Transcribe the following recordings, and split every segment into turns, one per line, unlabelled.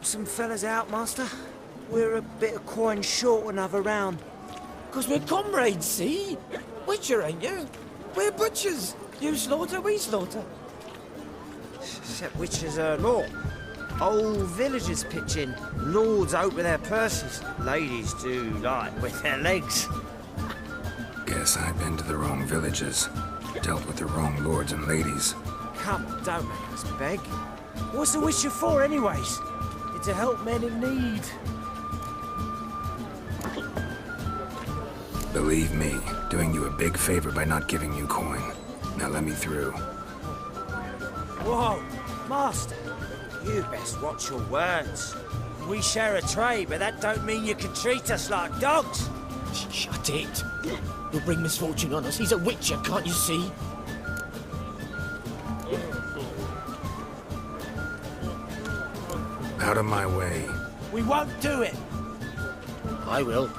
some fellas out, Master? We're a bit of coin short another round.
'Cause we're comrades, see? Witcher, ain't you? We're butchers. You slaughter, we slaughter.
Except witches are law. Old villagers pitch in. Lords out with their purses. Ladies do like with their legs.
Guess I've been to the wrong villages. Dealt with the wrong lords and ladies.
Come on, don't make us beg. What's a witcher for, anyways? It's to help men in need.
Believe me, doing you a big favor by not giving you coin. Now let me through.
Whoa, Master. You best watch your words. We share a trade, but that don't mean you can treat us like dogs.
Shut it. You'll bring misfortune on us. He's a witcher, can't you see?
Out of my way.
We won't do it.
I will.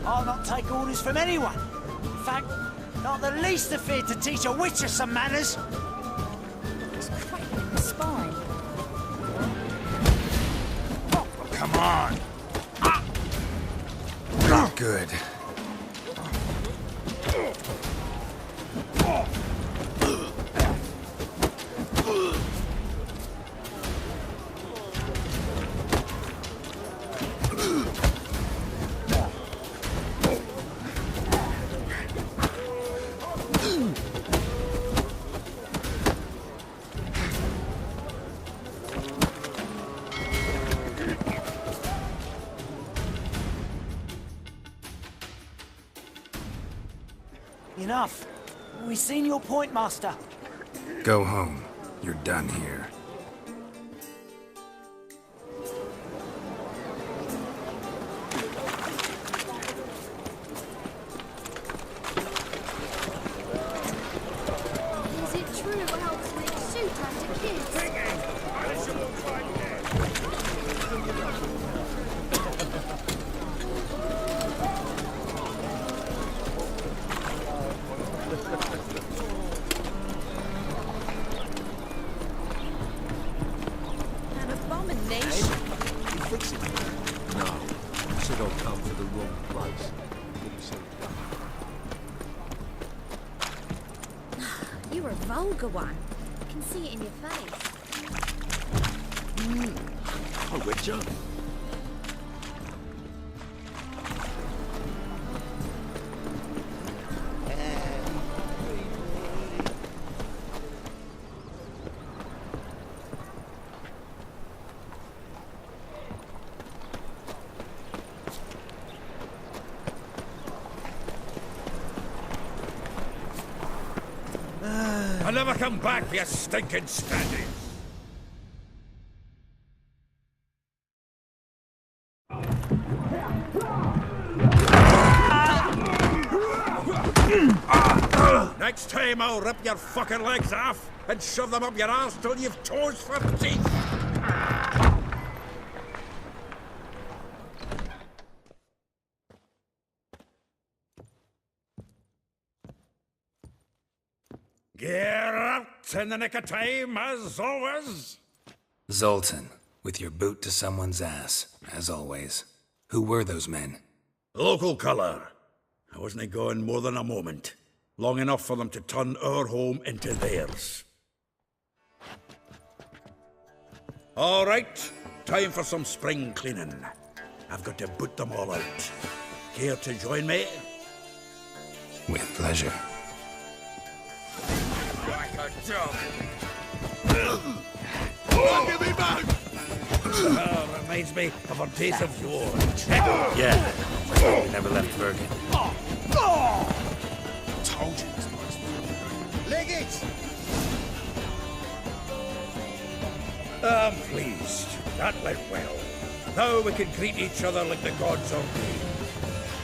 I'll not take orders from anyone. In fact, not the least afeard to teach a witcher some manners.
It's cracking the spine.
Come on! Not good.
Enough. We've seen your point, Master.
Go home. You're done here.
Is it true elves make suit after kids? An abomination.
You fix it? No. I said I'll come to the wrong place.
You're a vulgar one. I can see it in your face.
Oh, Witcher.
I'll never come back, you stinking standing. Next time I'll rip your fucking legs off and shove them up your arse till you've toes for teeth. Get out in the nick of time, as always.
Zoltan, with your boot to someone's ass, as always. Who were those men?
Local colour. I wasn't gone more than a moment. Long enough for them to turn our home into theirs. All right, time for some spring cleaning. I've got to boot them all out. Care to join me?
With pleasure.
Like a dog.
Give me back!
Reminds me of our days of yore.
Yeah. We never left Bergen.
Told you this place. Leg it!
I'm pleased. That went well. Now we can greet each other like the gods ordained.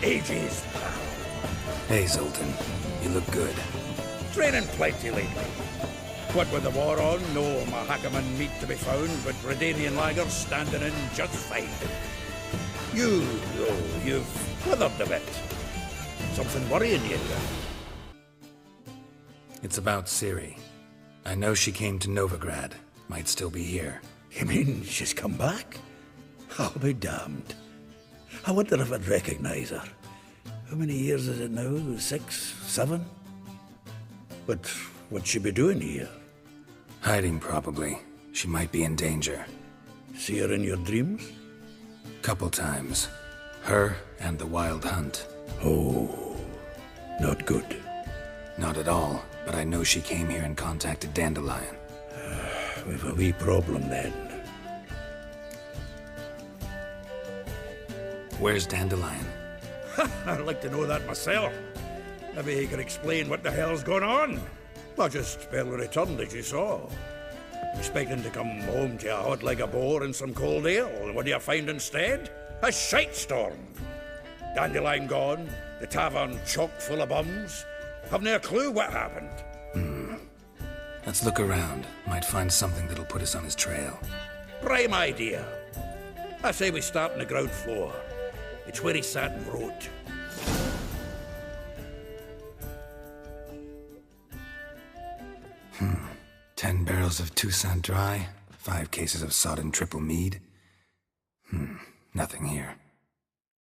Ages, pal.
Hey, Zoltan. You look good.
Training plenty lately. What with the war on, no Mahakaman meat to be found, but Redanian lagers standing in just fine. You, though, you've withered a bit. Something worrying you?
It's about Ciri. I know she came to Novigrad. Might still be here.
You mean she's come back? I'll be damned. I wonder if I'd recognise her. How many years is it now? 6, 7? But what'd she be doing here?
Hiding, probably. She might be in danger.
See her in your dreams?
Couple times. Her and the Wild Hunt.
Oh, not good.
Not at all, but I know she came here and contacted Dandelion.
We've a wee problem then.
Where's Dandelion?
I'd like to know that myself. Maybe he could explain what the hell's going on. I just barely returned, as you saw. Expecting to come home to a hot like a boar and some cold ale, and what do you find instead? A shite storm. Dandelion gone, the tavern chock full of bums. Have no clue what happened.
Let's look around. Might find something that'll put us on his trail.
Prime idea. I say we start on the ground floor. It's where he sat and wrote.
Hmm. 10 barrels of Toussaint Dry, 5 cases of sodden triple mead. Nothing here.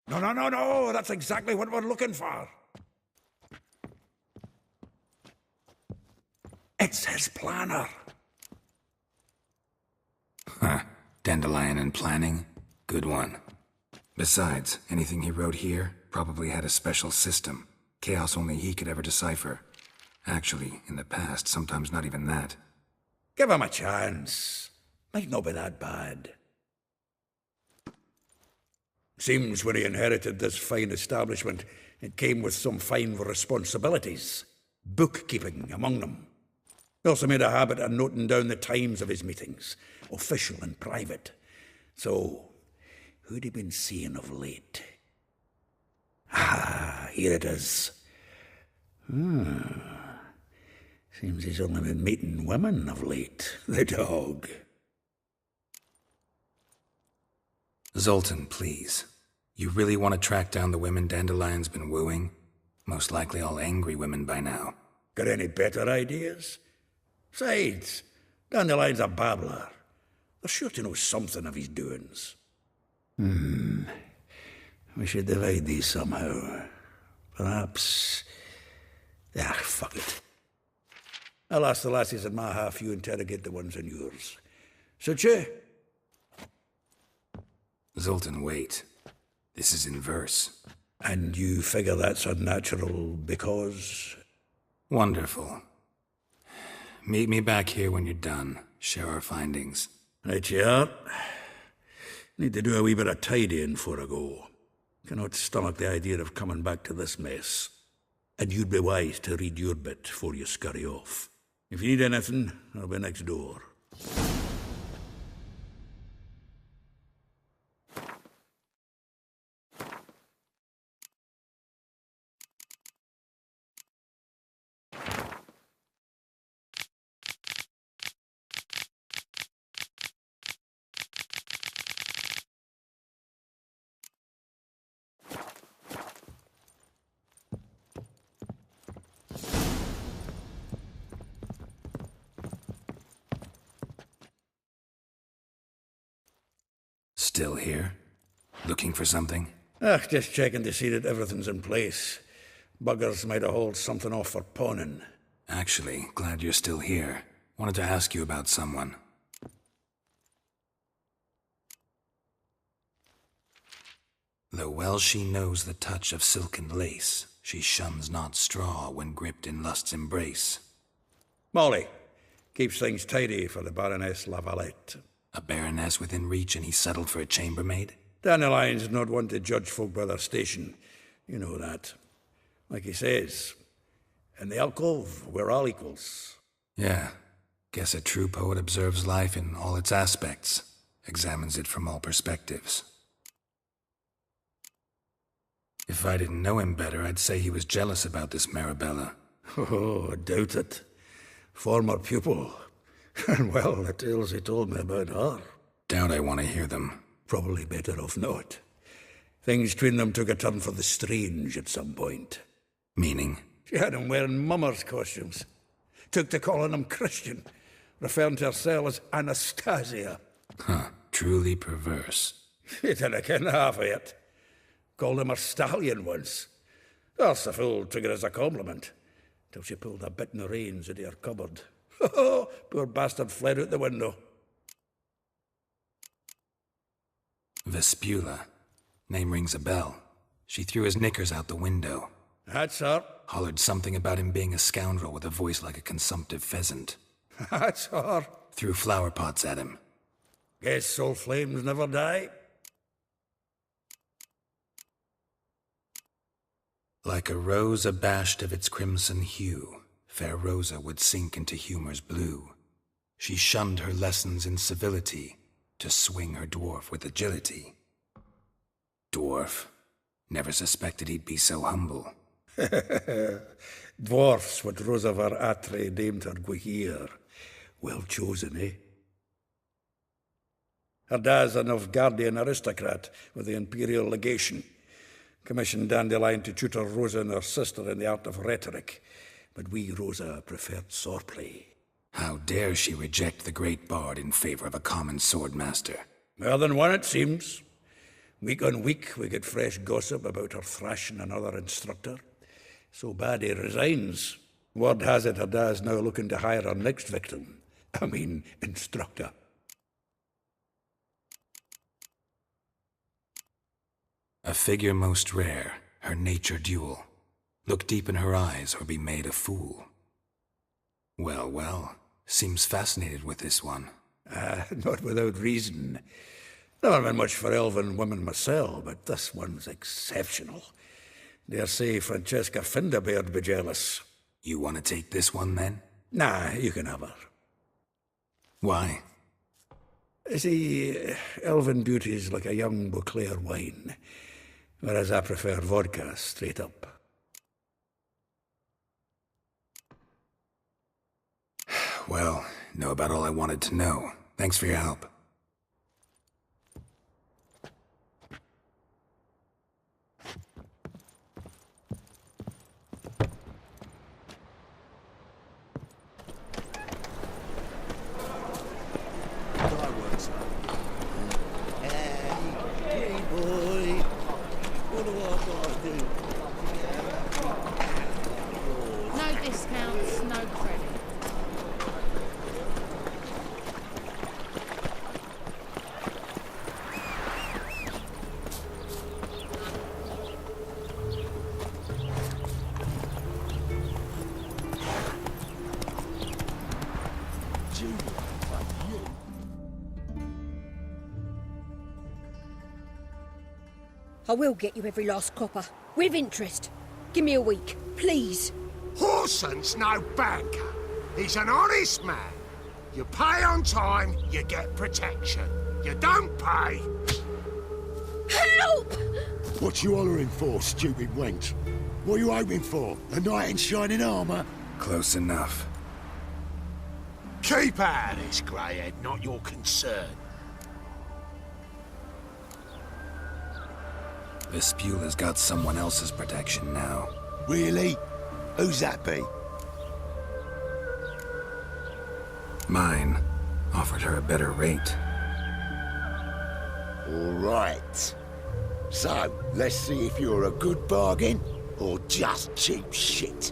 No, that's exactly what we're looking for. It's his planner.
Huh. Dandelion and planning? Good one. Besides, anything he wrote here probably had a special system. Chaos only he could ever decipher. Actually, in the past, sometimes not even that.
Give him a chance. Might not be that bad. Seems when he inherited this fine establishment, it came with some fine responsibilities. Bookkeeping among them. He also made a habit of noting down the times of his meetings, official and private. So, who'd he been seeing of late? Ah, here it is. Seems he's only been meeting women of late. The dog.
Zoltan, please. You really want to track down the women Dandelion's been wooing? Most likely all angry women by now.
Got any better ideas? Besides, Dandelion's a babbler. They're sure to know something of his doings. We should divide these somehow. Perhaps... fuck it. I'll ask the lassies in my half, you interrogate the ones in yours. Suit you?
Zoltan, wait. This is in verse.
And you figure that's unnatural because...
Wonderful. Meet me back here when you're done. Share our findings.
Right you are. Need to do a wee bit of tidying before I go. Cannot stomach the idea of coming back to this mess. And you'd be wise to read your bit before you scurry off. If you need anything, I'll be next door.
Still here? Looking for something?
Just checking to see that everything's in place. Buggers might have hauled something off for pawning.
Actually, glad you're still here. Wanted to ask you about someone. Though well she knows the touch of silken lace, she shuns not straw when gripped in lust's embrace.
Molly. Keeps things tidy for the Baroness Lavalette.
A baroness within reach and he settled for a chambermaid?
Dandelion's not one to judge folk by their station. You know that. Like he says, in the alcove, we're all equals.
Yeah. Guess a true poet observes life in all its aspects, examines it from all perspectives. If I didn't know him better, I'd say he was jealous about this Marabella.
Oh, I doubt it. Former pupil. And well, the tales he told me about her.
Doubt I want to hear them.
Probably better off not. Things between them took a turn for the strange at some point.
Meaning?
She had him wearing mummers' costumes. Took to calling him Christian, referring to herself as Anastasia.
Huh, truly perverse.
You didn't ken half of it. Called him a stallion once. That's a fool took it as a compliment. Till she pulled a bit in the reins out of her cupboard. Poor bastard fled out the window.
Vespula. Name rings a bell. She threw his knickers out the window.
That's her.
Hollered something about him being a scoundrel with a voice like a consumptive pheasant.
That's her.
Threw flower pots at him.
Guess soul flames never die.
Like a rose abashed of its crimson hue, fair Rosa would sink into humor's blue. She shunned her lessons in civility to swing her dwarf with agility. Dwarf. Never suspected he'd be so humble.
Dwarfs what Rosavar Atre named her Guihir. Well chosen, eh? Her dad's a Novgardian aristocrat with the Imperial Legation. Commissioned Dandelion to tutor Rosa and her sister in the art of rhetoric. But we, Rosa, preferred swordplay.
How dare she reject the great bard in favor of a common swordmaster?
More than one, it seems. Week on week, we get fresh gossip about her thrashing another instructor. So bad he resigns. Word has it her dad's now looking to hire her next victim. I mean, instructor.
A figure most rare, her nature dual. Look deep in her eyes or be made a fool. Well, well, seems fascinated with this one.
Not without reason. Never been much for elven women myself, but this one's exceptional. Dare say Francesca Finderbeard be jealous.
You want to take this one, then?
Nah, you can have her.
Why?
See, elven beauty's like a young Beauclair wine, whereas I prefer vodka straight up.
Well, know about all I wanted to know. Thanks for your help.
Hey, boy. What do I gotta do?
No discounts, no credit.
I will get you every last copper, with interest. Give me a week, please.
Horson's no banker. He's an honest man. You pay on time, you get protection. You don't pay...
Help!
What you hollering for, stupid wench? What are you hoping for? A knight in shining armour?
Close enough.
Keep out of this, greyhead, not your concern.
Vespula's got someone else's protection now.
Really? Who's that be?
Mine. Offered her a better rate.
All right. So, let's see if you're a good bargain or just cheap shit.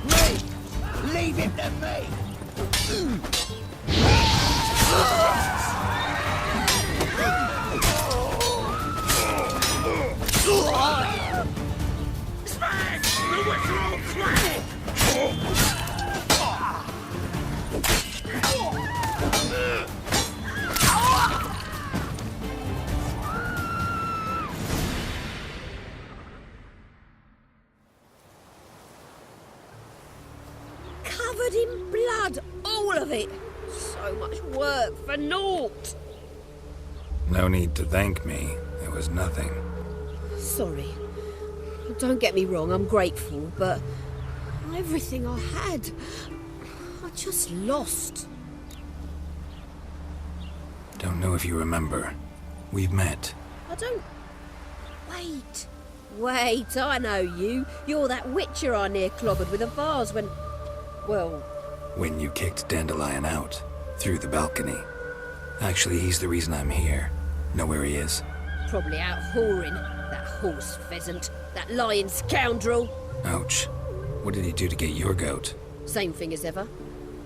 Me! Leave him to me!
Covered in blood, all of it. So much work for naught.
No need to thank me. It was nothing.
Sorry. Don't get me wrong, I'm grateful, but everything I had, I just lost.
Don't know if you remember. We've met.
I don't... Wait, I know you. You're that witcher I near clobbered with a vase when... Well,
When you kicked Dandelion out, through the balcony. Actually, he's the reason I'm here. Know where he is?
probably out whoring. That horse pheasant. That lying scoundrel.
Ouch. What did he do to get your goat?
Same thing as ever.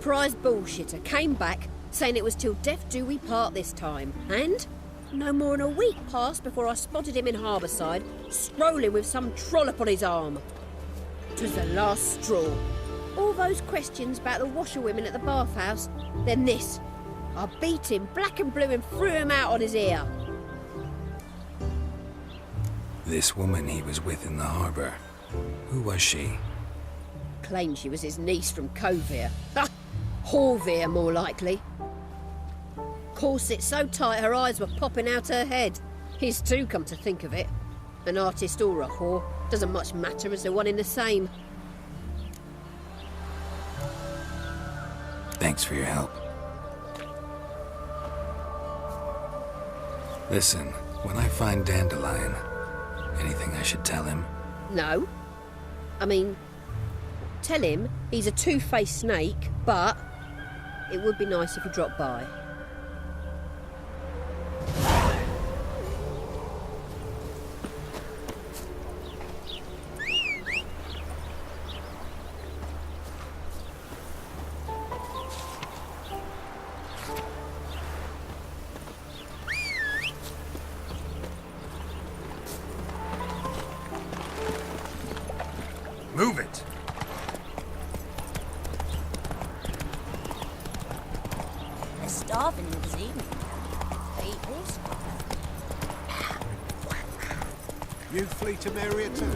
Prize bullshitter came back, saying it was till death do we part this time. And no more than a week passed before I spotted him in Harbourside, strolling with some trollop on his arm. 'Twas the last straw. All those questions about the washerwomen at the bathhouse, then this. I beat him black and blue and threw him out on his ear.
This woman he was with in the harbour. Who was she?
Claimed she was his niece from Covere. Ha! Horvere, more likely. Corset so tight her eyes were popping out her head. His too, come to think of it. An artist or a whore, doesn't much matter as they're one in the same.
Thanks for your help. Listen, when I find Dandelion, anything I should tell him?
No. I mean, tell him he's a two-faced snake, but it would be nice if he dropped by.
Move it.
They're starving this evening. They eat horse.
You flee to Maria too?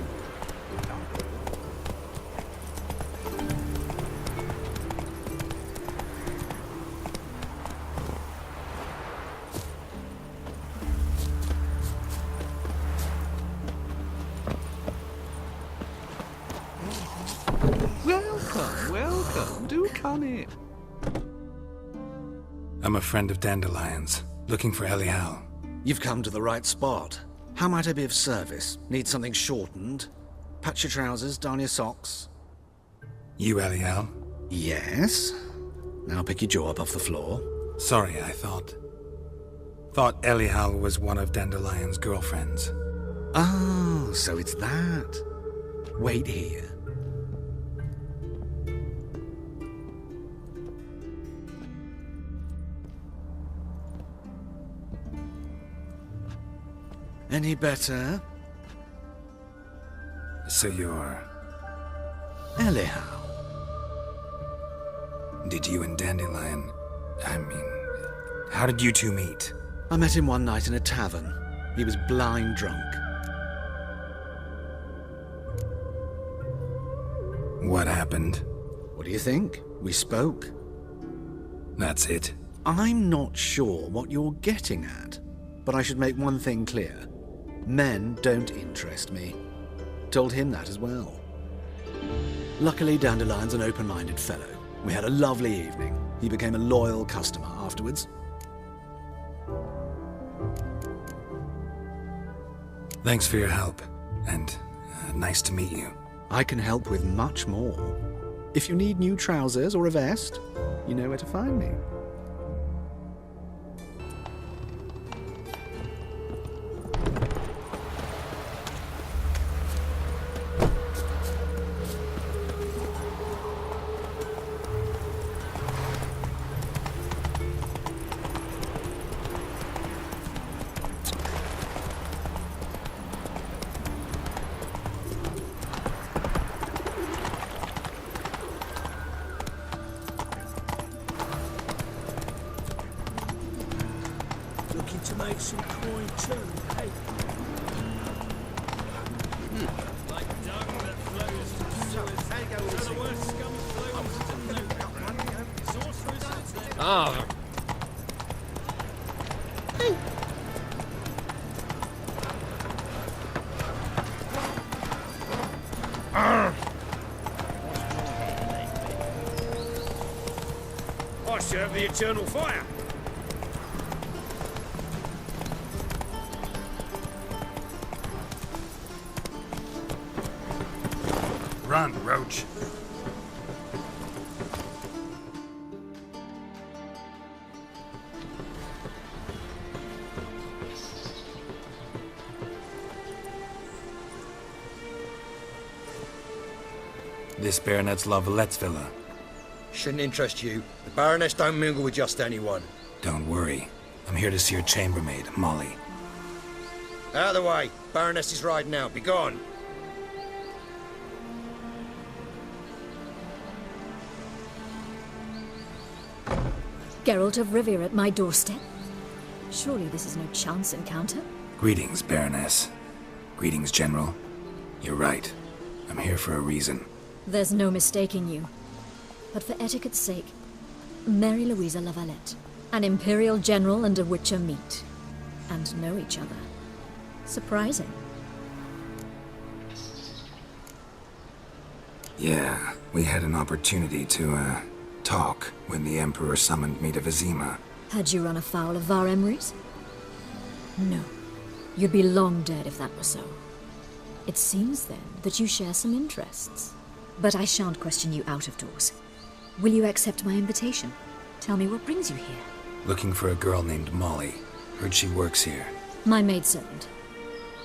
Welcome. Do come in.
I'm a friend of Dandelion's, looking for Elial.
You've come to the right spot. How might I be of service? Need something shortened? Patch your trousers, darn your socks.
You Elial?
Yes? Now pick your jaw up off the floor.
Sorry, I thought Elial was one of Dandelion's girlfriends.
Oh, so it's that. Wait here. Any better?
So you're...
Elial.
Did you and Dandelion... how did you two meet?
I met him one night in a tavern. He was blind drunk.
What happened?
What do you think? We spoke.
That's it?
I'm not sure what you're getting at, but I should make one thing clear. Men don't interest me. Told him that as well. Luckily, Dandelion's an open-minded fellow. We had a lovely evening. He became a loyal customer afterwards.
Thanks for your help, and nice to meet you.
I can help with much more. If you need new trousers or a vest, you know where to find me.
Looking to make some coin too, hey? Like dung that flows to Suez. So the worst scum flows to sorcerers.
Ah,
I serve the eternal fire.
Run, Roach. This Baronet's La Vallette's villa.
Shouldn't interest you. The Baroness don't mingle with just anyone.
Don't worry. I'm here to see your chambermaid, Molly.
Out of the way. Baroness is riding out. Be gone.
Geralt of Rivia at my doorstep? Surely this is no chance encounter?
Greetings, Baroness. Greetings, General. You're right. I'm here for a reason.
There's no mistaking you. But for etiquette's sake, Mary Louisa La Valette. An Imperial General and a Witcher meet. And know each other. Surprising.
Yeah, we had an opportunity to, talk when the Emperor summoned me to Vizima.
Had you run afoul of Var Emrys? No. You'd be long dead if that were so. It seems, then, that you share some interests. But I shan't question you out of doors. Will you accept my invitation? Tell me what brings you here.
Looking for a girl named Molly. Heard she works here.
My maidservant.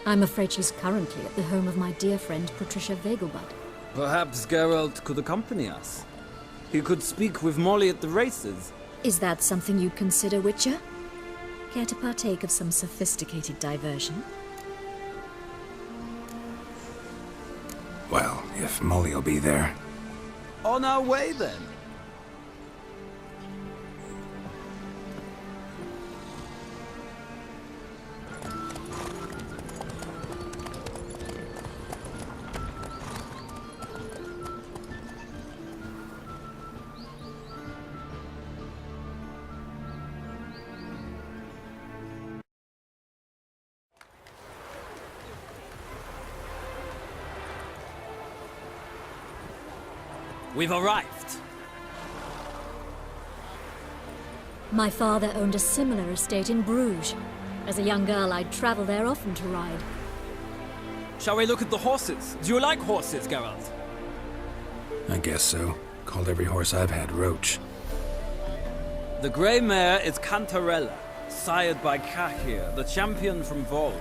I'm afraid she's currently at the home of my dear friend Patricia Vegelbud.
Perhaps Geralt could accompany us. He could speak with Molly at the races.
Is that something you'd consider, Witcher? Care to partake of some sophisticated diversion?
Well, if Molly'll be there.
On our way, then. We've arrived.
My father owned a similar estate in Bruges. As a young girl, I'd travel there often to ride.
Shall we look at the horses? Do you like horses, Geralt?
I guess so. Called every horse I've had Roach.
The grey mare is Cantarella, sired by Cahir, the champion from Vol.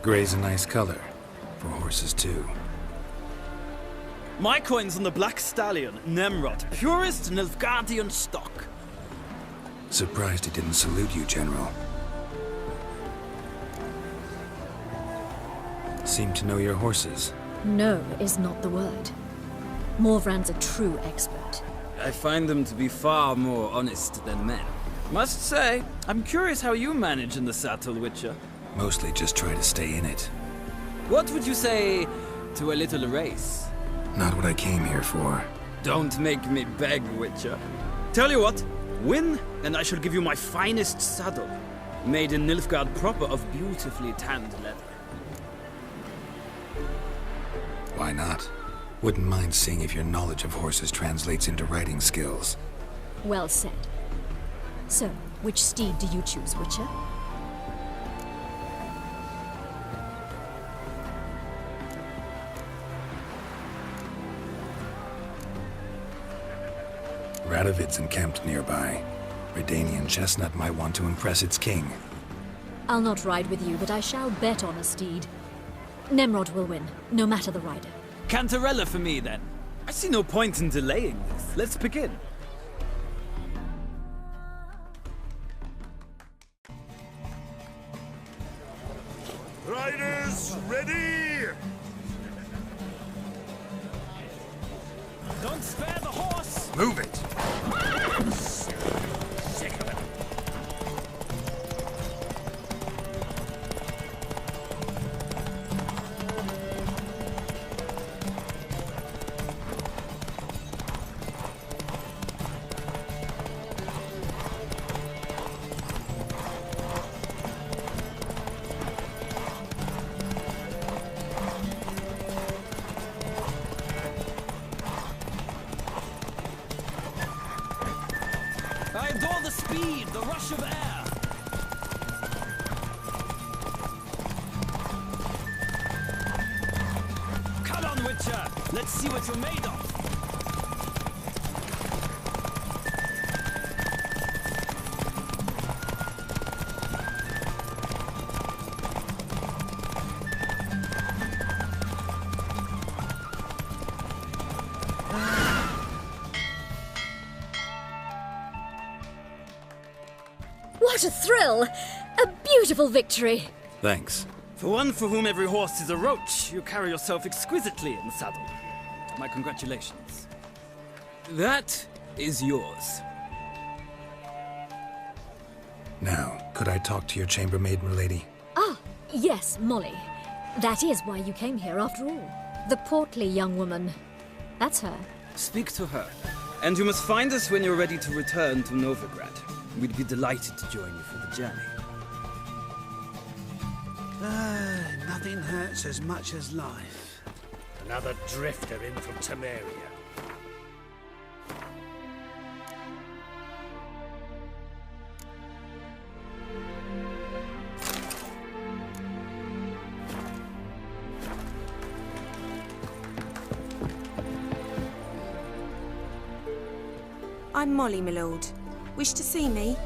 Grey's a nice color. For horses, too.
My coin's on the Black Stallion, Nemrod, purest Nilfgaardian stock.
Surprised he didn't salute you, General. Seem to know your horses.
No is not the word. Morvran's a true expert.
I find them to be far more honest than men. Must say, I'm curious how you manage in the saddle, Witcher.
Mostly just try to stay in it.
What would you say to a little race?
Not what I came here for.
Don't make me beg, Witcher. Tell you what, win, and I shall give you my finest saddle. Made in Nilfgaard proper of beautifully tanned leather.
Why not? Wouldn't mind seeing if your knowledge of horses translates into riding skills.
Well said. So, which steed do you choose, Witcher?
Radovid's encamped nearby. Redanian chestnut might want to impress its king.
I'll not ride with you, but I shall bet on a steed. Nemrod will win, no matter the rider.
Cantarella for me, then. I see no point in delaying this. Let's begin.
Riders, ready!
Don't spare the horse!
Move it!
Sick of it. I adore the speed, the rush of air. Come on, Witcher. Let's see what you're made of.
What a thrill! A beautiful victory!
Thanks.
For one for whom every horse is a roach, you carry yourself exquisitely in the saddle. My congratulations. That is yours.
Now, could I talk to your chambermaid, milady?
Ah, yes, Molly. That is why you came here after all. The portly young woman. That's her.
Speak to her. And you must find us when you're ready to return to Novigrad. We'd be delighted to join you for the journey.
Nothing hurts as much as life.
Another drifter in from Temeria.
I'm Molly, my lord. Wish to see me?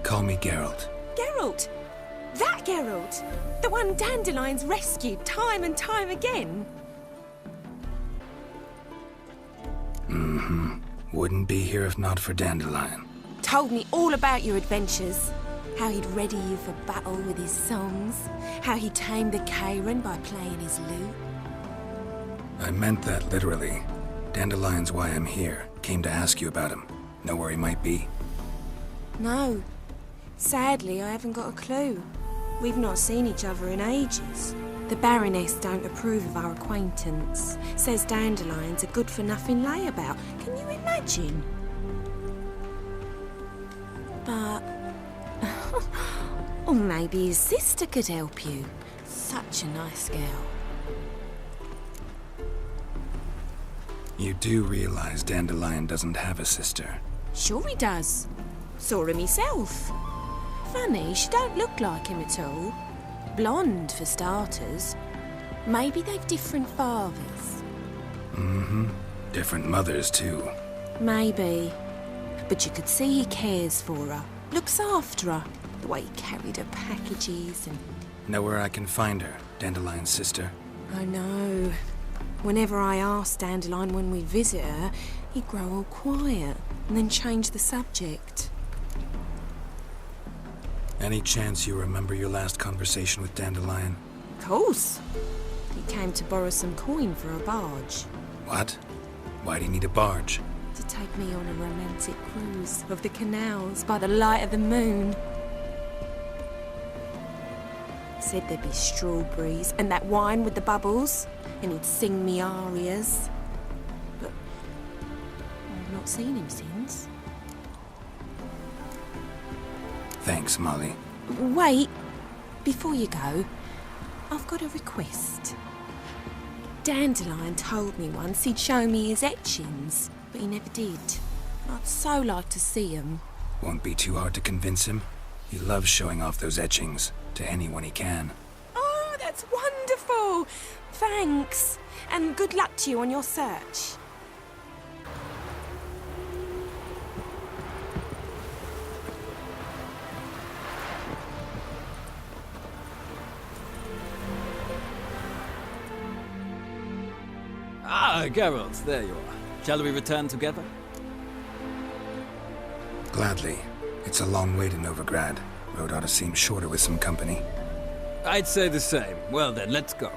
Call me Geralt.
Geralt! That Geralt! The one Dandelion's rescued time and time again!
Mm-hmm. Wouldn't be here if not for Dandelion.
Told me all about your adventures. How he'd ready you for battle with his songs. How he tamed the Karen by playing his lute.
I meant that literally. Dandelion's why I'm here. Came to ask you about him. Know where he might be?
No. Sadly, I haven't got a clue. We've not seen each other in ages. The Baroness don't approve of our acquaintance. Says Dandelion's a good-for-nothing layabout. Can you imagine? But... or maybe his sister could help you. Such a nice girl.
You do realize Dandelion doesn't have a sister?
Sure he does. Saw her myself. Funny, she don't look like him at all. Blonde, for starters. Maybe they've different fathers.
Mm-hmm. Different mothers, too.
Maybe. But you could see he cares for her. Looks after her. The way he carried her packages and...
Know where I can find her, Dandelion's sister?
I know. Whenever I asked Dandelion when we'd visit her, he'd grow all quiet and then change the subject.
Any chance you remember your last conversation with Dandelion?
Of course. He came to borrow some coin for a barge.
What? Why'd he need a barge?
To take me on a romantic cruise of the canals by the light of the moon. Said there'd be strawberries and that wine with the bubbles, and he'd sing me arias. But I've not seen him since.
Thanks, Molly.
Wait, before you go, I've got a request. Dandelion told me once he'd show me his etchings, but he never did. I'd so like to see them.
Won't be too hard to convince him. He loves showing off those etchings to anyone he can.
Oh, that's wonderful! Thanks, and good luck to you on your search.
Ah, Geralt, there you are. Shall we return together?
Gladly. It's a long way to Novigrad. Road ought to seem shorter with some company.
I'd say the same. Well then, let's go.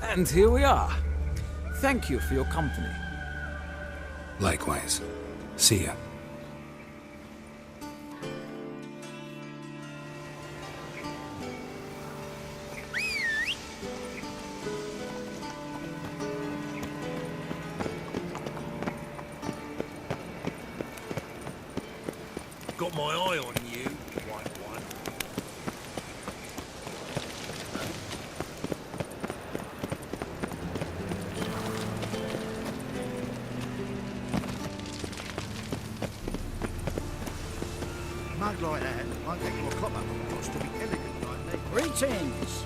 And here we are. Thank you for your company.
Likewise. See ya.
Got my eye on you, white one.
Mug like that won't get you a copper. Wants to be elegant like me. Greetings!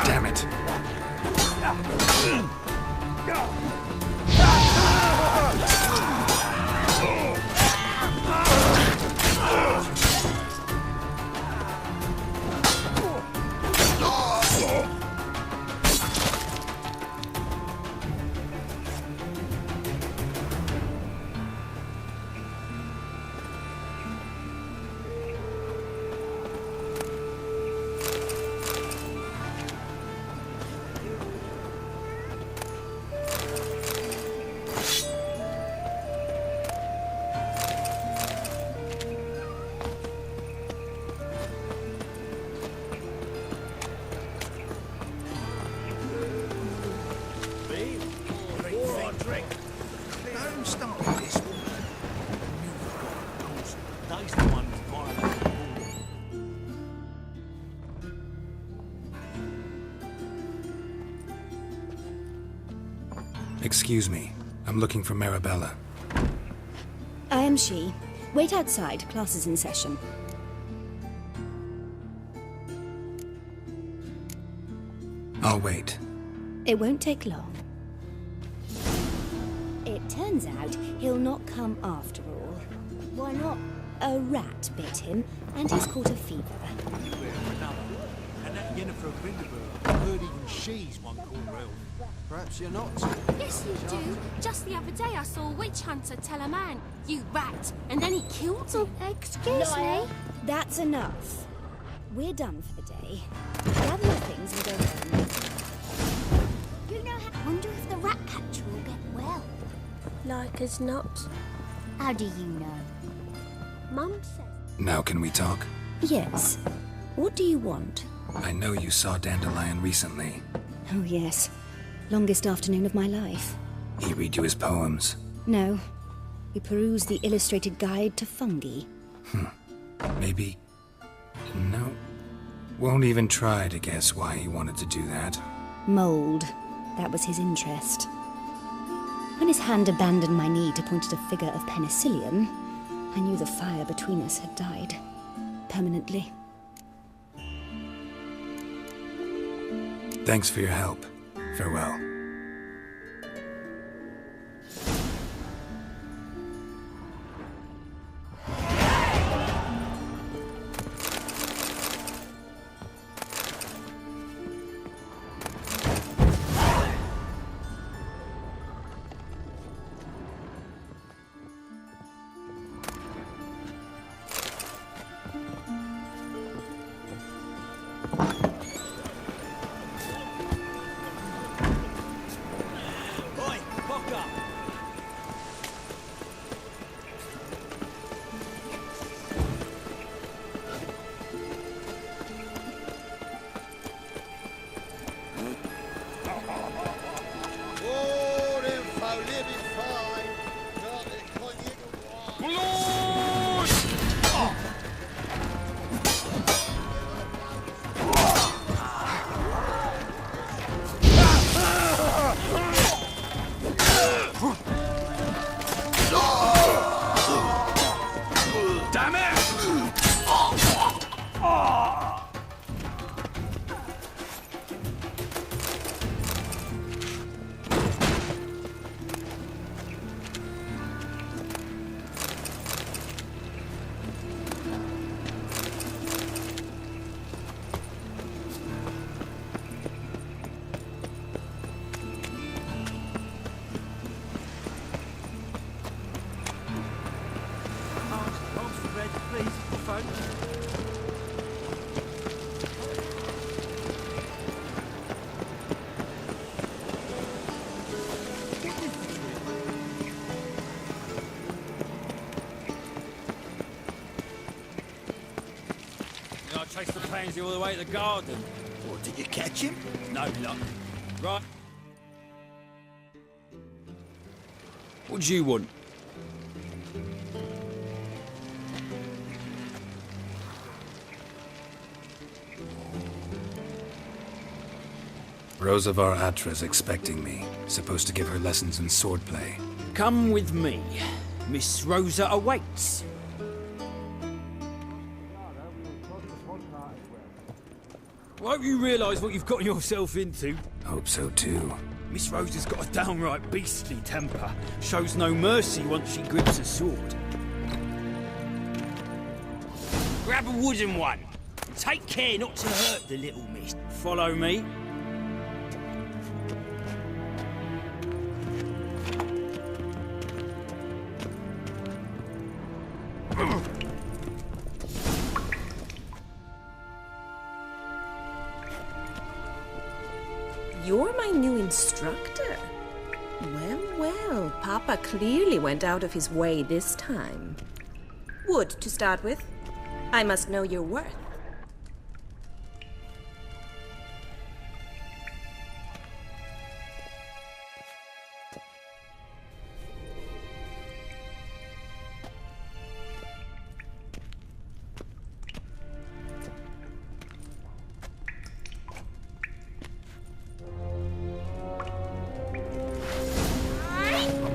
Damn it. Excuse me. I'm looking for Marabella.
I am she. Wait outside. Class is in session.
I'll wait.
It won't take long.
It turns out he'll not come after all. Why not?
A rat bit him, and he's caught a fever.
And that Yennefer of Vinderberg, I heard even she's one called Ralph. Perhaps you're not.
Yes, you do. Just the other day I saw a witch hunter tell a man, "You rat," and then he killed him.
Excuse me? That's enough. We're done for the day. Gather your things and go home.
You know how... Wonder if the rat catcher will get well.
Like as not. How do you know?
Mum says...
Now can we talk?
Yes. What do you want?
I know you saw Dandelion recently.
Oh, yes. Longest afternoon of my life.
He read you his poems?
No. We perused the illustrated guide to fungi.
Maybe... No. Won't even try to guess why he wanted to do that.
Mold. That was his interest. When his hand abandoned my knee to point at a figure of penicillium, I knew the fire between us had died. Permanently.
Thanks for your help. Farewell.
Chase the pansy all the way to the garden.
What, did you catch him?
No luck. Right. What do you want?
Rosa var Atra's expecting me. Supposed to give her lessons in swordplay.
Come with me. Miss Rosa awaits. Won't you realise what you've got yourself into?
Hope so too.
Miss Rosa's got a downright beastly temper. Shows no mercy once she grips a sword. Grab a wooden one. And take care not to hurt the little miss. Follow me.
You're my new instructor? Well, well, Papa clearly went out of his way this time. Wood, to start with. I must know your worth.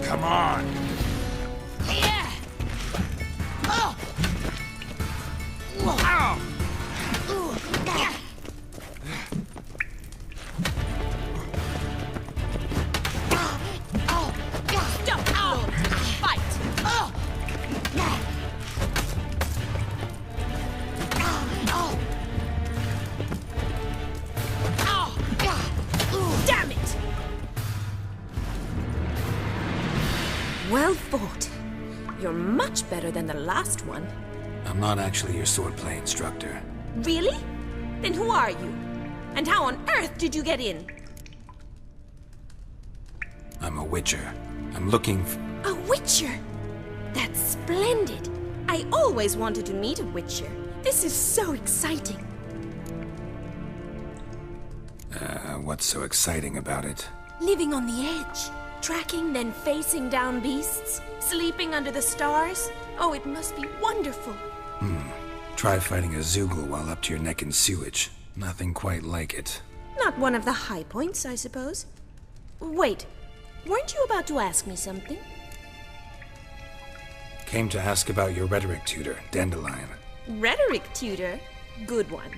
Come on!
Yeah! Oh!
Ow!
Stop, Lord! Fight! Damn it!
Well fought. You're much better than the last one.
I'm not actually your swordplay instructor.
Really? Then who are you? And how on earth did you get in?
I'm a witcher. I'm looking for...
A witcher? That's splendid. I always wanted to meet a witcher. This is so exciting.
What's so exciting about it?
Living on the edge. Tracking, then facing down beasts. Sleeping under the stars. Oh, it must be wonderful.
Try fighting a Zoogle while up to your neck in sewage. Nothing quite like it.
Not one of the high points, I suppose. Wait, weren't you about to ask me something?
Came to ask about your rhetoric tutor, Dandelion.
Rhetoric tutor? Good one.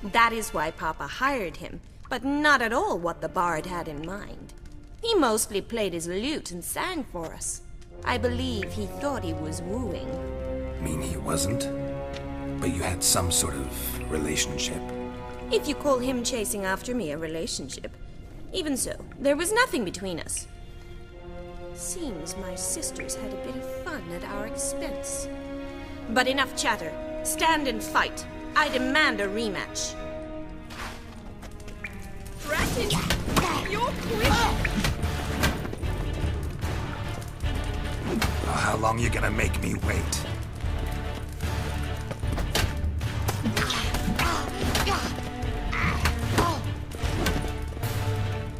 That is why Papa hired him, but not at all what the bard had in mind. He mostly played his lute and sang for us. I believe he thought he was wooing.
Mean he wasn't? But you had some sort of relationship.
If you call him chasing after me a relationship. Even so, there was nothing between us. Seems my sisters had a bit of fun at our expense. But enough chatter. Stand and fight. I demand a rematch.
Ratted! You're quick!
How long you gonna make me wait?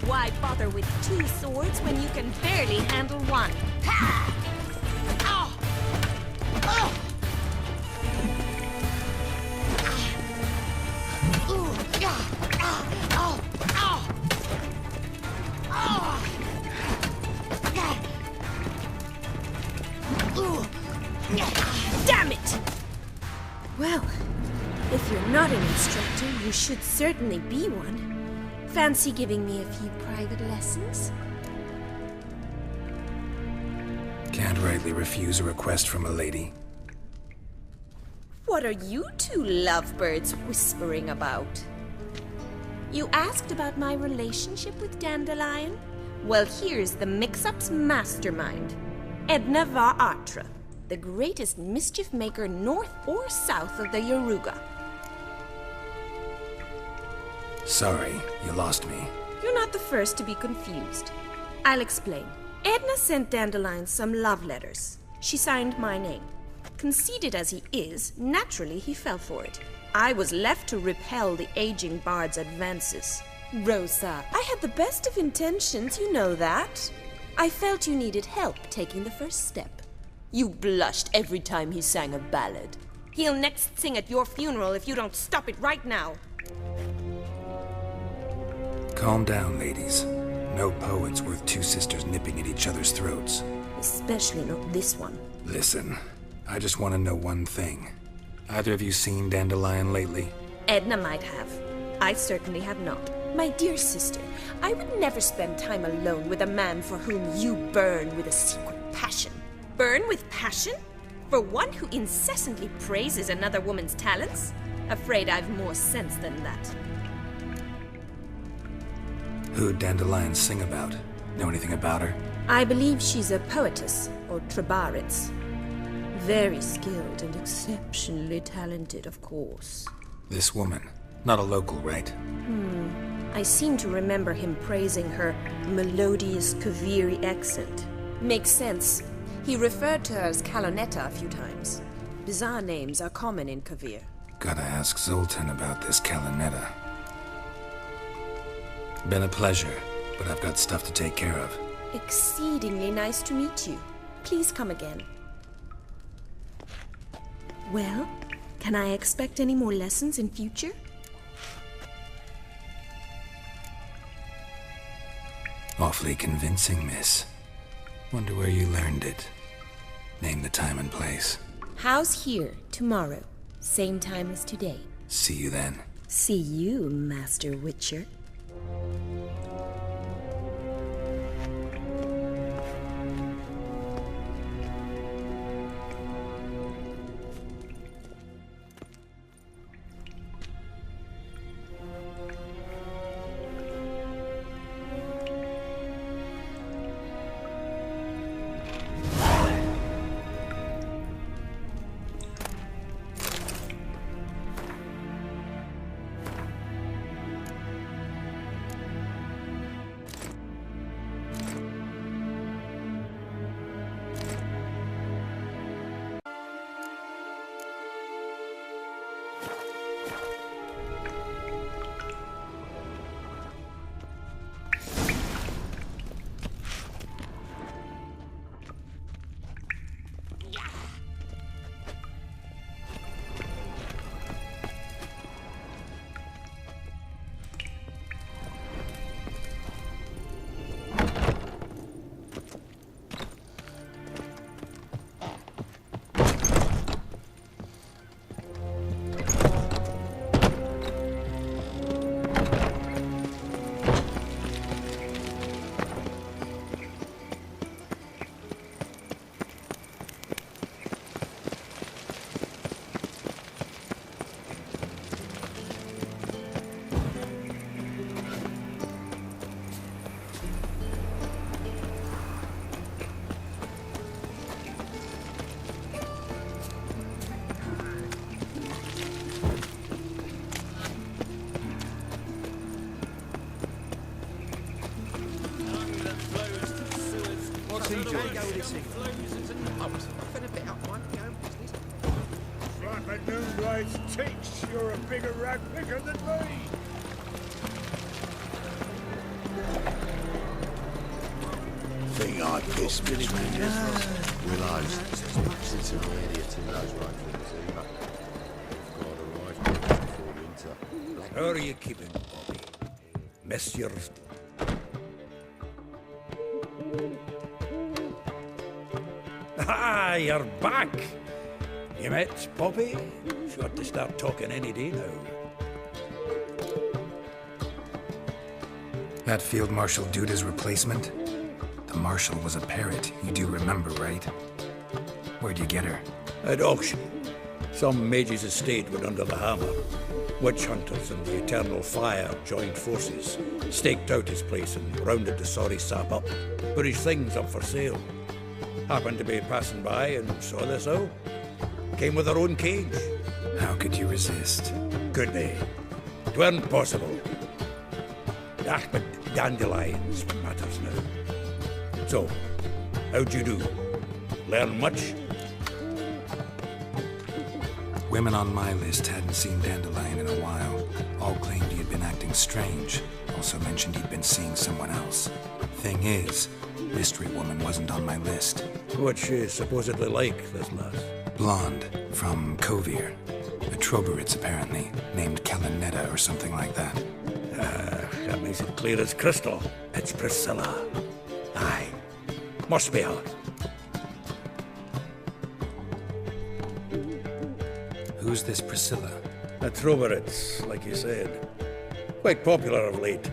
Why bother with two swords when you can barely handle one? Damn it! Well, if you're not an instructor, you should certainly be one. Fancy giving me a few private lessons?
Can't rightly refuse a request from a lady.
What are you two lovebirds whispering about? You asked about my relationship with Dandelion? Well, here's the mix-up's mastermind. Edna var Atra, the greatest mischief maker north or south of the Yaruga.
Sorry, you lost me.
You're not the first to be confused. I'll explain. Edna sent Dandelion some love letters. She signed my name. Conceited as he is, naturally he fell for it. I was left to repel the aging bard's advances. Rosa, I had the best of intentions, you know that. I felt you needed help taking the first step. You blushed every time he sang a ballad. He'll next sing at your funeral if you don't stop it right now.
Calm down, ladies. No poet's worth two sisters nipping at each other's throats.
Especially not this one.
Listen, I just want to know one thing. Either of you seen Dandelion lately?
Edna might have. I certainly have not. My dear sister, I would never spend time alone with a man for whom you burn with a secret passion. Burn with passion? For one who incessantly praises another woman's talents? Afraid I've more sense than that.
Who'd Dandelion sing about? Know anything about her?
I believe she's a poetess, or trabaritz. Very skilled and exceptionally talented, of course.
This woman. Not a local, right?
I seem to remember him praising her melodious Kaviri accent. Makes sense. He referred to her as Calonetta a few times. Bizarre names are common in Kavir.
Gotta ask Zoltan about this Calonetta. Been a pleasure, but I've got stuff to take care of.
Exceedingly nice to meet you. Please come again. Well, can I expect any more lessons in future?
Awfully convincing, miss. Wonder where you learned it. Name the time and place.
House here, tomorrow. Same time as today.
See you then.
See you, Master Witcher.
Like the Moonblades teach, you're a bigger rag picker than me.
Think I pissed between you. Willows. Since an idiot who knows right things either. God arrived before winter.
How are you keeping, Bobby? Miss your... Ah, you're back! You met Bobby? Sure to start talking any day now.
That Field Marshal Duda's replacement? The Marshal was a parrot, you do remember, right? Where'd you get her?
At auction. Some mage's estate went under the hammer. Witch hunters and the Eternal Fire joined forces, staked out his place and rounded the sorry sap up, put his things up for sale. Happened to be passing by and saw this out. Came with her own cage.
How could you resist?
Could be. It weren't possible. Ah, but dandelions what matters now. So, how'd you do? Learn much?
Women on my list hadn't seen Dandelion in a while. All claimed he had been acting strange. Also mentioned he'd been seeing someone else. Thing is, Mystery Woman wasn't on my list.
What's she supposedly like, this lass?
Blonde, from Kovir. A Troberitz, apparently, named Calonetta or something like that.
That makes it clear as crystal. It's Priscilla. Aye. Must be her.
Who's this Priscilla?
A Troveritz, like you said. Quite popular of late.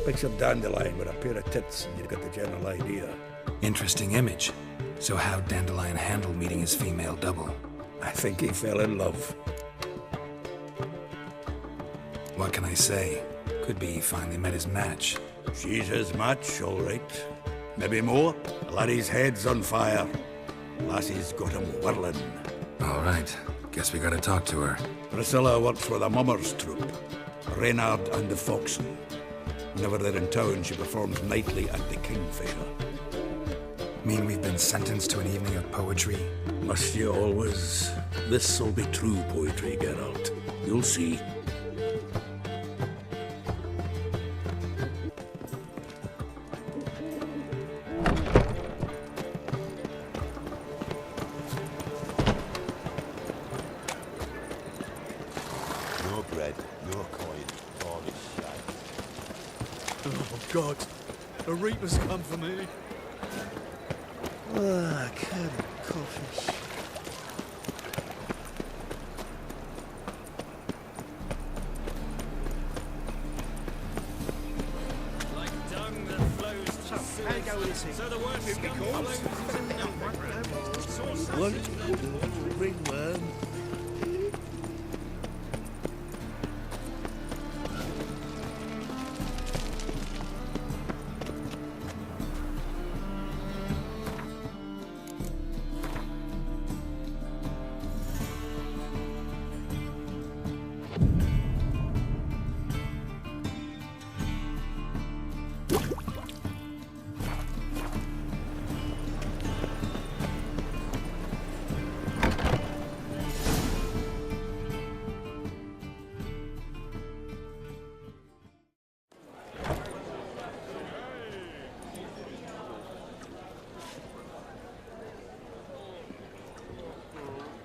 Picture Dandelion with a pair of tits and you've got the general idea.
Interesting image. So how'd Dandelion handle meeting his female double?
I think he fell in love.
What can I say? Could be he finally met his match.
She's his match, all right. Maybe more. Laddie's head's on fire. Lassie's got him whirling.
All right. Guess we gotta talk to her.
Priscilla works for the Mummers troupe. Reynard and the Foxen. Whenever they're in town, she performs nightly at the Kingfisher.
Mean we've been sentenced to an evening of poetry?
Must you always? This'll be true poetry, Geralt. You'll see.
No bread, no coin, all is shite.
Oh, God. A reaper's come for me.
Ah, can of coffee.
Like dung that flows to sewage, so the worst scum flows into nothing.
One ringworm.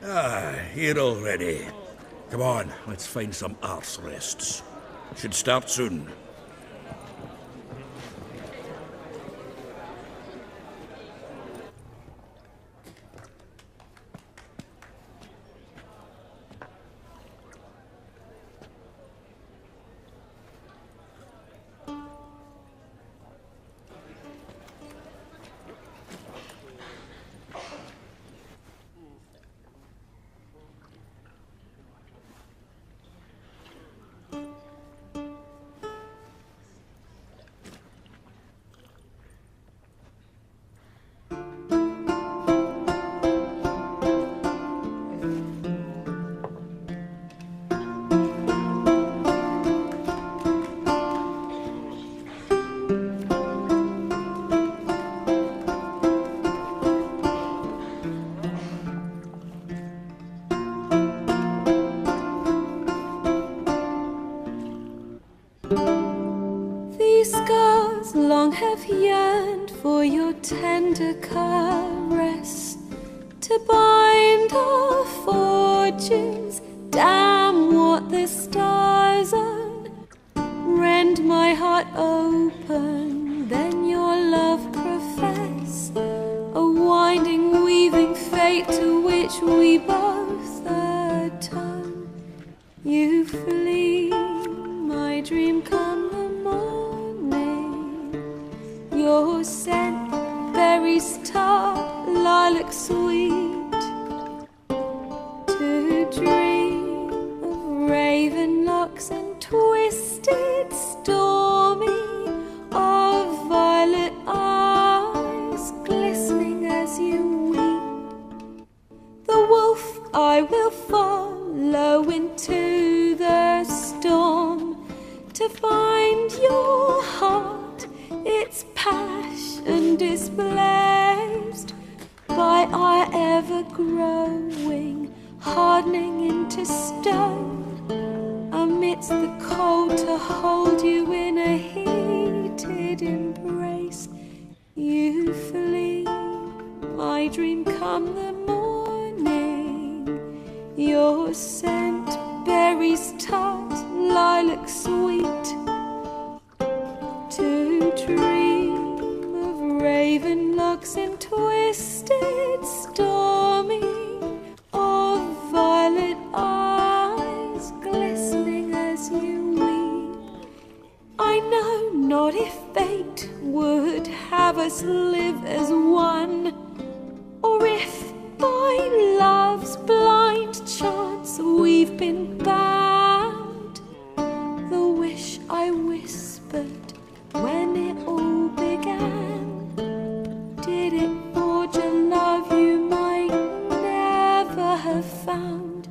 Ah, here already. Come on, let's find some arse rests. Should start soon.
These scars long have yearned for your tender caress, to bind our fortunes. Damn what the stars own. Rend my heart open, then your love profess, a winding, weaving fate to which we both atone. You flee, my dream come the morning. Your scent, berries tart, lilac sweet, to dream of raven locks and twisted stormy, of violet eyes glistening as you weep. The wolf I will follow into the storm, to find your heart, its passion displaced by our ever-growing, hardening into stone. Amidst the cold, to hold you in a heated embrace. You flee, my dream come the morning. Your scent, berries tart, lilac sweet, dream of raven locks and twisted stormy, of violet eyes glistening as you weep. I know not if fate would have us live as one, or if by love's blind chance we've been bound. The wish I whispered when it all began, did it forge a love you might never have found?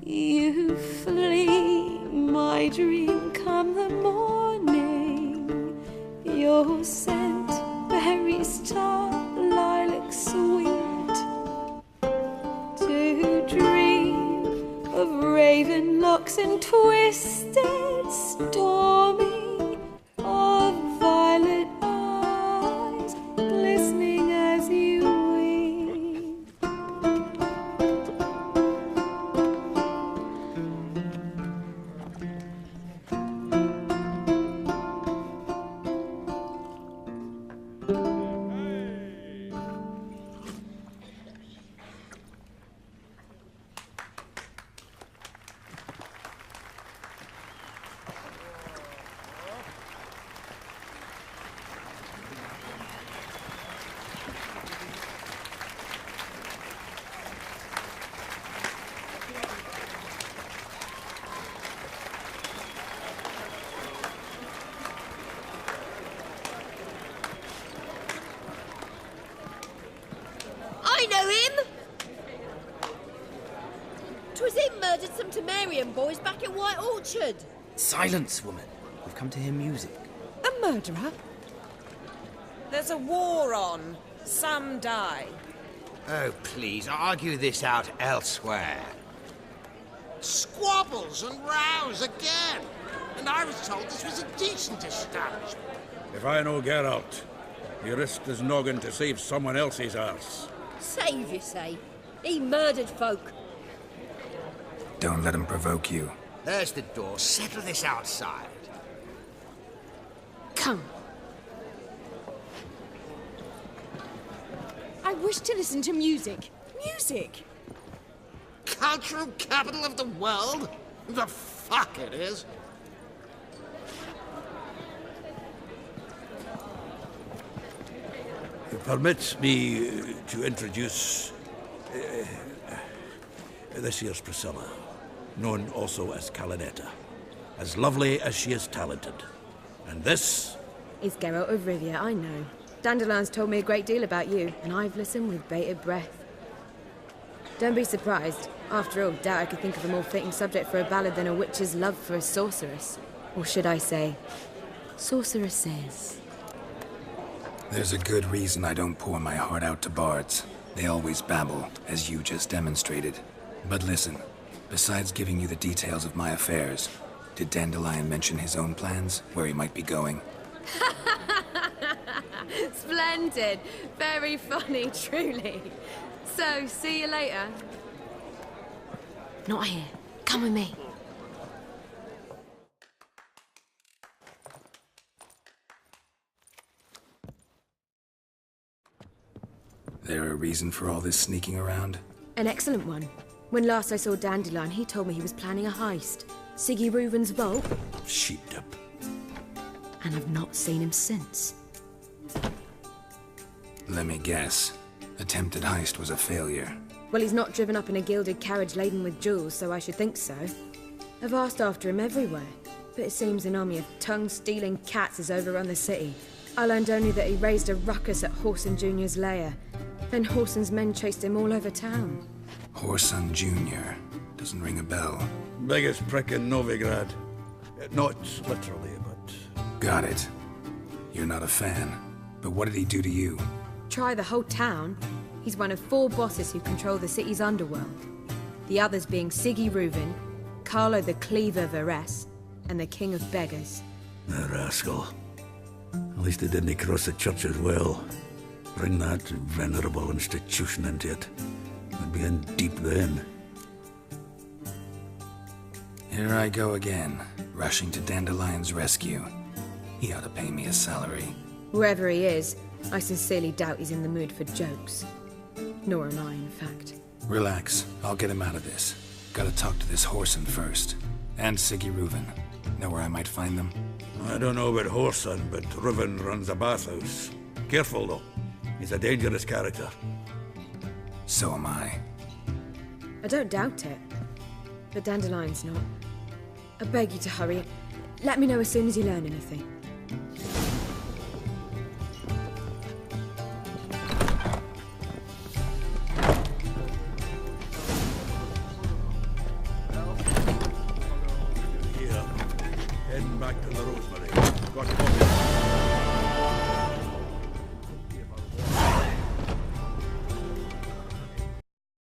You flee, my dream, come the morning. Your scent, berry star, lilac sweet. To dream of raven locks and twisted stormy, of violet eyes glistening as you weep.
I know him! 'Twas him murdered some Temerian boys back at White Orchard.
Silence, woman. We've come to hear music.
A murderer? There's a war on. Some die.
Oh, please, argue this out elsewhere.
Squabbles and rows again. And I was told this was a decent establishment.
If I know Geralt, he risked his noggin to save someone else's arse.
Save, you say? He murdered folk.
Don't let him provoke you.
There's the door. Settle this outside.
Come. I wish to listen to music. Music!
Cultural capital of the world? The fuck it is.
Permit me to introduce this year's Priscilla, known also as Calinetta. As lovely as she is talented. And this
It's Geralt of Rivia, I know. Dandelion's told me a great deal about you, and I've listened with bated breath. Don't be surprised. After all, doubt I could think of a more fitting subject for a ballad than a witch's love for a sorceress. Or should I say, sorceresses.
There's a good reason I don't pour my heart out to bards. They always babble, as you just demonstrated. But listen, besides giving you the details of my affairs, did Dandelion mention his own plans, where he might be going?
Splendid. Very funny, truly. So, see you later. Not here. Come with me.
There a reason for all this sneaking around?
An excellent one. When last I saw Dandelion, he told me he was planning a heist. Siggy Reuven's vault.
sheeped up.
And I've not seen him since.
Let me guess. Attempted heist was a failure.
Well, he's not driven up in a gilded carriage laden with jewels, so I should think so. I've asked after him everywhere, but it seems an army of tongue-stealing cats has overrun the city. I learned only that he raised a ruckus at Whoreson Jr.'s lair. Then Whoreson's men chased him all over town.
Whoreson Jr. Doesn't ring a bell.
Biggest prick in Novigrad. Not literally, but...
Got it. You're not a fan. But what did he do to you?
Try the whole town. He's one of 4 bosses who control the city's underworld. The others being Siggy Reuven, Carlo the Cleaver Varese, and the King of Beggars.
The rascal. At least he didn't cross the church as well. Bring that venerable institution into it. I'd be in deep then.
Here I go again, rushing to Dandelion's rescue. He ought to pay me a salary.
Whoever he is, I sincerely doubt he's in the mood for jokes. Nor am I, in fact.
Relax. I'll get him out of this. Gotta talk to this Whoreson first. And Siggy Reuven. Know where I might find them?
I don't know about Whoreson, but Reuven runs a bathhouse. Careful, though. He's a dangerous character.
So am I.
I don't doubt it. But Dandelion's not. I beg you to hurry. Let me know as soon as you learn anything.
Here. Heading back to the Rosemary. Got coffee.